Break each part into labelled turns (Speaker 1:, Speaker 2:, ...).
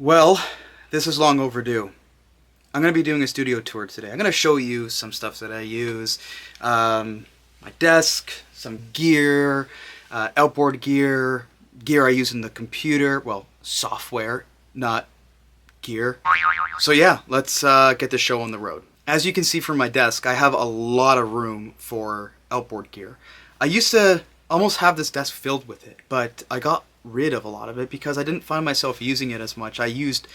Speaker 1: Well, this is long overdue. I'm going to be doing a studio tour today. I'm going to show you some stuff that I use. My desk, some gear, outboard gear I use in the computer. Well, software, not gear. So yeah, let's get the show on the road. As you can see from my desk, I have a lot of room for outboard gear. I used to almost have this desk filled with it, but I got rid of a lot of it because I didn't find myself using it as much. I used,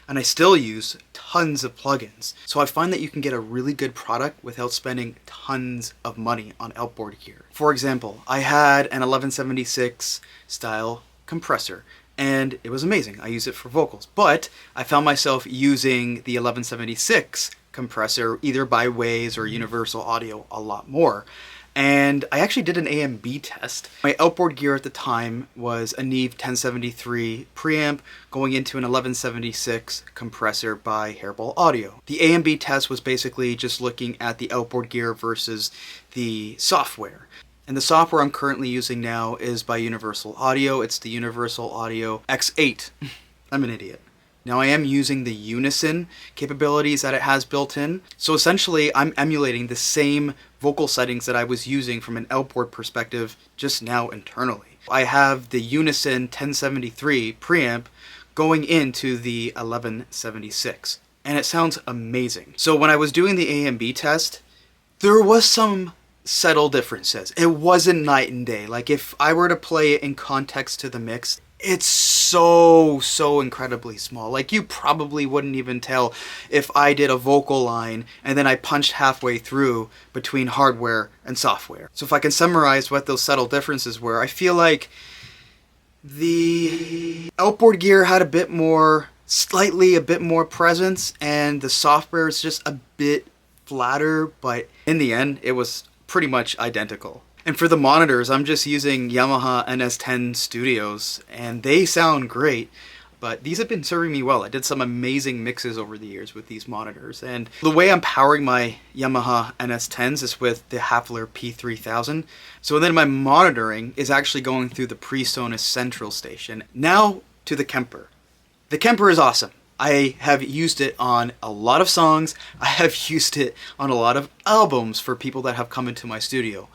Speaker 1: and I still use, tons of plugins. So I find that you can get a really good product without spending tons of money on outboard gear. For example, I had an 1176 style compressor, and it was amazing. I use it for vocals, but I found myself using the 1176 compressor either by Waves or Universal Audio a lot more. And I actually did an A/B test. My outboard gear at the time was a Neve 1073 preamp going into an 1176 compressor by Hairball Audio. The A/B test was basically just looking at the outboard gear versus the software. And the software I'm currently using now is by Universal Audio. It's the Universal Audio X8. I'm an idiot. Now I am using the unison capabilities that it has built in. So essentially I'm emulating the same vocal settings that I was using from an outboard perspective just now internally. I have the unison 1073 preamp going into the 1176 and it sounds amazing. So when I was doing the A/B test, there was some subtle differences. It wasn't night and day. Like if I were to play it in context to the mix, it's so incredibly small. Like you probably wouldn't even tell if I did a vocal line and then I punched halfway through between hardware and software. So if I can summarize what those subtle differences were, I feel like the outboard gear had slightly a bit more presence, and the software is just a bit flatter, but in the end it was pretty much identical. And for the monitors, I'm just using Yamaha NS10 Studios, and they sound great, but these have been serving me well. I did some amazing mixes over the years with these monitors, and the way I'm powering my Yamaha NS10s is with the Hafler P3000. So then my monitoring is actually going through the PreSonus Central Station. Now to the Kemper. The Kemper is awesome. I have used it on a lot of songs. I have used it on a lot of albums for people that have come into my studio.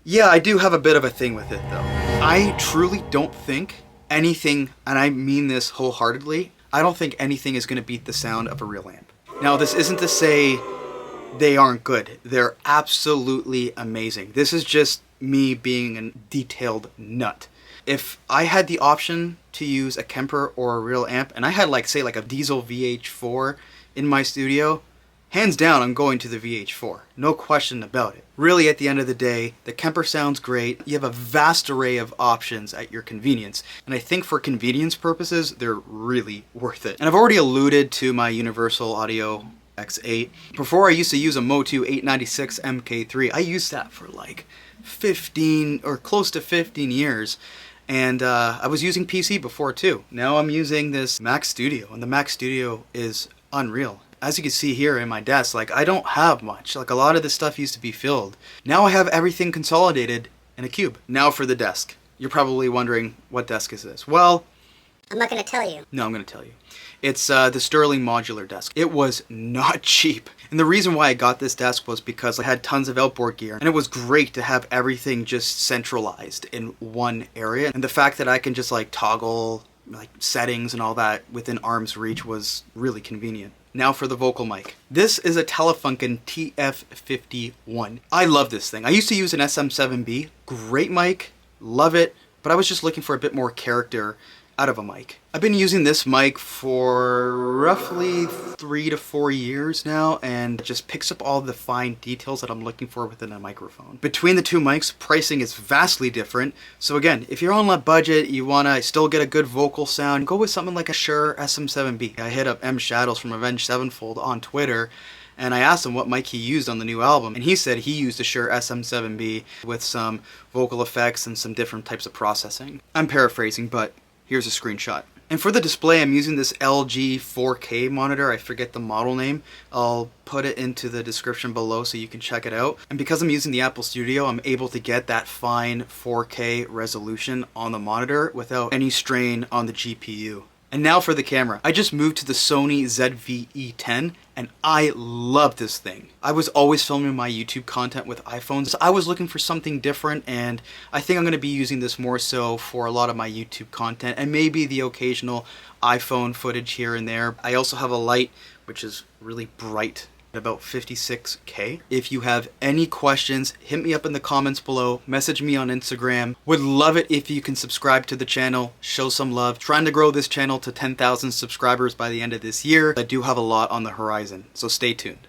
Speaker 1: Yeah, I do have a bit of a thing with it though. I truly don't think anything, and I mean this wholeheartedly, I don't think anything is going to beat the sound of a real amp. Now this isn't to say they aren't good. They're absolutely amazing. This is just me being a detailed nut. If I had the option to use a Kemper or a real amp, and I had like say like a diesel VH4 in my studio, hands down, I'm going to the VH4. No question about it. Really, at the end of the day, the Kemper sounds great. You have a vast array of options at your convenience. And I think for convenience purposes, they're really worth it. And I've already alluded to my Universal Audio X8. Before I used to use a Motu 896 MK3. I used that for like 15 or close to 15 years. And I was using PC before too. Now I'm using this Mac Studio, and the Mac Studio is unreal. As you can see here in my desk, like I don't have much. Like a lot of this stuff used to be filled. Now I have everything consolidated in a cube. Now for the desk. You're probably wondering, what desk is this? Well,
Speaker 2: I'm not going to tell you.
Speaker 1: No, I'm going to tell you. It's the Sterling modular desk. It was not cheap. And the reason why I got this desk was because I had tons of outboard gear. And it was great to have everything just centralized in one area. And the fact that I can just like toggle like settings and all that within arm's reach was really convenient. Now for the vocal mic. This is a Telefunken TF51. I love this thing. I used to use an SM7B. Great mic, love it, but I was just looking for a bit more character out of a mic. I've been using this mic for roughly 3 to 4 years now, and it just picks up all the fine details that I'm looking for within a microphone. Between the two mics, pricing is vastly different. So again, if you're on a budget, you want to still get a good vocal sound, go with something like a Shure SM7B. I hit up M Shadows from Avenged Sevenfold on Twitter, and I asked him what mic he used on the new album, and he said he used a Shure SM7B with some vocal effects and some different types of processing. I'm paraphrasing, but here's a screenshot. And for the display, I'm using this LG 4K monitor. I forget the model name. I'll put it into the description below so you can check it out. And because I'm using the Apple Studio, I'm able to get that fine 4K resolution on the monitor without any strain on the GPU. And now for the camera. I just moved to the Sony ZV-E10 and I love this thing. I was always filming my YouTube content with iPhones. So I was looking for something different, and I think I'm going to be using this more so for a lot of my YouTube content and maybe the occasional iPhone footage here and there. I also have a light which is really bright, about 56K. If you have any questions, hit me up in the comments below, message me on Instagram. Would love it if you can subscribe to the channel, show some love. Trying to grow this channel to 10,000 subscribers by the end of this year. I do have a lot on the horizon, so stay tuned.